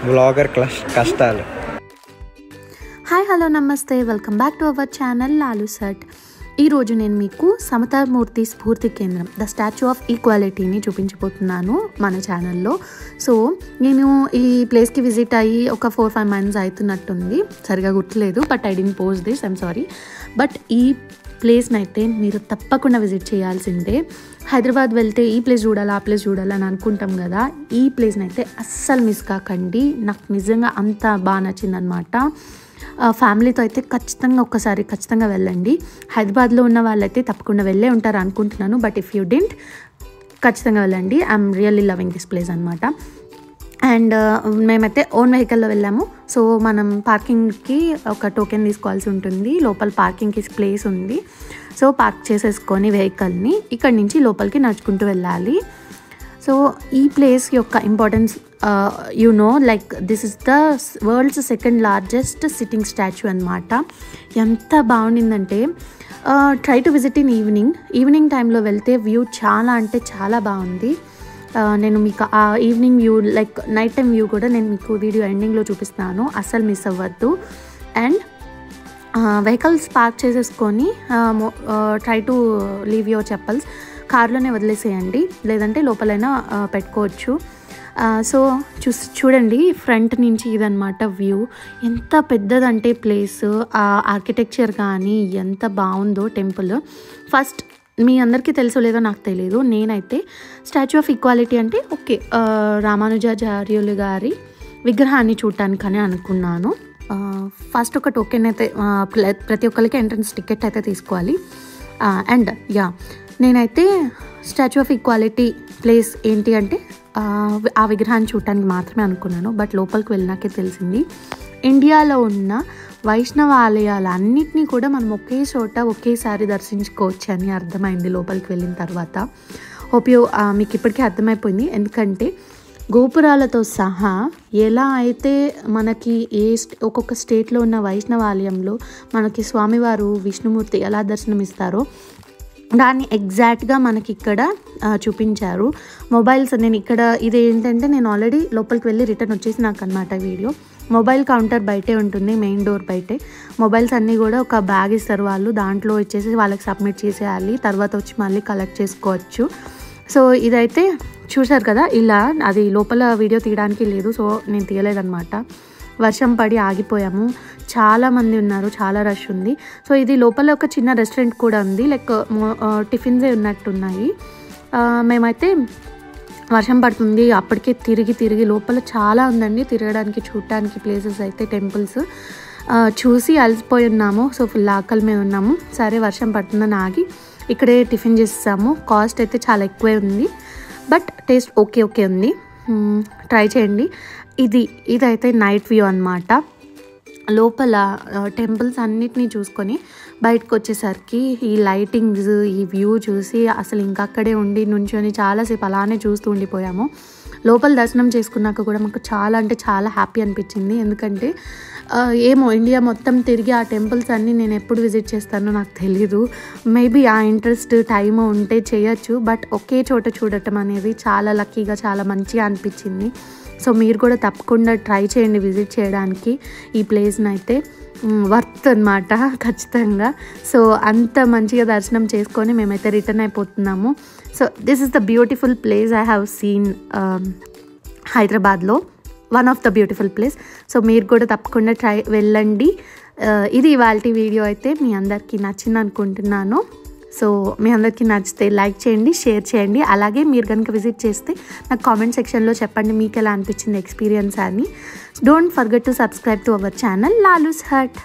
Blogger కష్టాలు. Hi hello నమస్తే, welcome back to our channel Lalu's hut. ఈరోజు నేను మీకు సమతామూర్తి స్ఫూర్తి కేంద్రం ద స్టాచ్యూ ఆఫ్ ఈక్వాలిటీని చూపించబోతున్నాను మన ఛానల్లో. సో నేను ఈ ప్లేస్కి విజిట్ అయ్యి ఒక 4-5 months అవుతున్నట్టుంది, సరిగా గుర్తులేదు. But I didn't post this, I'm sorry. But ఈ ప్లేస్ని అయితే మీరు తప్పకుండా విజిట్ చేయాల్సిందే. హైదరాబాద్ వెళ్తే ఈ ప్లేస్ చూడాలి ఆ ప్లేస్ చూడాలి అని అనుకుంటాం కదా, ఈ ప్లేస్ని అయితే అస్సలు మిస్ కాకండి. నాకు నిజంగా అంత బాగా నచ్చిందనమాట. ఫ్యామిలీతో అయితే ఖచ్చితంగా వెళ్ళండి. హైదరాబాద్లో ఉన్న వాళ్ళైతే తప్పకుండా వెళ్ళే ఉంటారు అనుకుంటున్నాను. బట్ ఇఫ్ యూ డింట్, ఖచ్చితంగా వెళ్ళండి. I'm really loving this place అనమాట. అండ్ మేమైతే ఓన్ వెహికల్లో వెళ్ళాము. సో మనం పార్కింగ్కి ఒక టోకెన్ తీసుకోవాల్సి ఉంటుంది. లోపల పార్కింగ్కి ప్లేస్ ఉంది. సో పార్క్ చేసేసుకొని వెహికల్ని ఇక్కడి నుంచి లోపలికి నడుచుకుంటూ వెళ్ళాలి. సో ఈ ప్లేస్ యొక్క importance like this is the world's second largest sitting statue అనమాట. ఎంత బాగుండిందంటే try to visit in evening టైంలో వెళ్తే వ్యూ చాలా అంటే చాలా బాగుంది. నేను మీకు ఆ evening view like night time view కూడా నేను మీకు వీడియో ఎండింగ్లో చూపిస్తాను, అస్సలు మిస్ అవ్వద్దు. అండ్ వెహికల్స్ పార్క్ చేసేసుకొని try to leave your chappals, కార్లోనే వదిలేసేయండి, లేదంటే లోపలైనా పెట్టుకోవచ్చు. సో చూడండి, ఫ్రంట్ నుంచి ఇదనమాట వ్యూ. ఎంత పెద్దదంటే ప్లేస్, ఆర్కిటెక్చర్ కానీ ఎంత బాగుందో టెంపుల్. ఫస్ట్ మీ అందరికీ తెలుసో లేదో నాకు తెలియదు, నేనైతే స్టాచ్యూ ఆఫ్ ఈక్వాలిటీ అంటే ఓకే రామానుజాచార్యులు గారి విగ్రహాన్ని చూడటానికని అనుకున్నాను. ఫస్ట్ ఒక టోకెన్ అయితే ప్రతి ఒక్కరికి ఎంట్రన్స్ టికెట్ అయితే తీసుకోవాలి. అండ్ నేనైతే స్టాచ్యూ ఆఫ్ ఈక్వాలిటీ ప్లేస్ ఏంటి అంటే ఆ విగ్రహాన్ని చూడటానికి మాత్రమే అనుకున్నాను. బట్ లోపలికి వెళ్ళినాకే తెలిసింది ఇండియాలో ఉన్న వైష్ణవ ఆలయాలన్నింటినీ కూడా మనం ఒకే చోట ఒకేసారి దర్శించుకోవచ్చు అని అర్థమైంది లోపలికి వెళ్ళిన తర్వాత. మీకు ఇప్పటికీ అర్థమైపోయింది, ఎందుకంటే గోపురాలతో సహా ఎలా అయితే మనకి ఒక్కొక్క స్టేట్లో ఉన్న వైష్ణవ ఆలయంలో మనకి స్వామివారు విష్ణుమూర్తి ఎలా దర్శనమిస్తారో దాన్ని ఎగ్జాక్ట్గా మనకి ఇక్కడ చూపించారు. మొబైల్స్ ఇది ఏంటంటే నేను ఆల్రెడీ లోపలికి వెళ్ళి రిటర్న్ వచ్చేసి నాకు అనమాట వీడియో. మొబైల్ కౌంటర్ బయటే ఉంటుంది, మెయిన్ డోర్ బయటే. మొబైల్స్ అన్నీ కూడా ఒక బ్యాగ్ ఇస్తారు వాళ్ళు, దాంట్లో ఇచ్చేసి వాళ్ళకి సబ్మిట్ చేసేయాలి, తర్వాత వచ్చి మళ్ళీ కలెక్ట్ చేసుకోవచ్చు. సో ఇదైతే చూశారు కదా, ఇలా అది లోపల వీడియో తీయడానికి లేదు, సో నేను తీయలేదన్నమాట. వర్షం పడి ఆగిపోయాము, చాలామంది ఉన్నారు, చాలా రష్ ఉంది. సో ఇది లోపల ఒక చిన్న రెస్టారెంట్ కూడా ఉంది, లైక్ టిఫిన్సే ఉన్నట్టున్నాయి. మేమైతే వర్షం పడుతుంది అప్పటికే తిరిగి లోపల చాలా ఉందండి తిరగడానికి, చూడటానికి ప్లేసెస్ అయితే టెంపుల్స్ చూసి అలసిపోయి ఉన్నాము. సో ఫుల్ ఆకలి మీద ఉన్నాము. సరే వర్షం పడుతుందని ఆగి ఇక్కడే టిఫిన్ చేసాము. కాస్ట్ అయితే చాలా ఎక్కువే ఉంది, బట్ టేస్ట్ ఓకే ఉంది, ట్రై చేయండి. ఇదైతే నైట్ వ్యూ అనమాట. లోపల టెంపుల్స్ అన్నిటినీ చూసుకొని బయటకు వచ్చేసరికి ఈ లైటింగ్స్, ఈ వ్యూ చూసి అసలు ఇంకా అక్కడే నుంచొని చాలాసేపు అలానే చూస్తూ ఉండిపోయాము. లోపల దర్శనం చేసుకున్నాక కూడా మాకు చాలా అంటే చాలా హ్యాపీ అనిపించింది. ఎందుకంటే ఇండియా మొత్తం తిరిగి ఆ టెంపుల్స్ అన్నీ నేను ఎప్పుడు విజిట్ చేస్తానో నాకు తెలీదు. మేబీ ఆ ఇంట్రెస్ట్ టైం ఉంటే చేయొచ్చు, బట్ ఒకే చోట చూడటం అనేది చాలా లక్కీగా చాలా మంచిగా అనిపించింది. సో మీరు కూడా తప్పకుండా ట్రై చేయండి విజిట్ చేయడానికి ఈ ప్లేస్ని అయితే. వర్త్ అనమాట ఖచ్చితంగా. సో అంత మంచిగా దర్శనం చేసుకొని మేమైతే రిటర్న్ అయిపోతున్నాము. So this is the beautiful place I have seen హైదరాబాద్లో, one of the beautiful place. So మీరు కూడా తప్పకుండా వెళ్ళండి. ఇది ఇవాల్టి వీడియో అయితే మీ అందరికీ నచ్చింది అనుకుంటున్నాను. సో మీ అందరికీ నచ్చితే లైక్ చేయండి, షేర్ చేయండి. అలాగే మీరు కనుక విజిట్ చేస్తే నాకు కామెంట్ సెక్షన్లో చెప్పండి మీకు ఎలా అనిపించింది ఎక్స్పీరియన్స్ అని. Don't forget to subscribe to our channel Lalu's hot.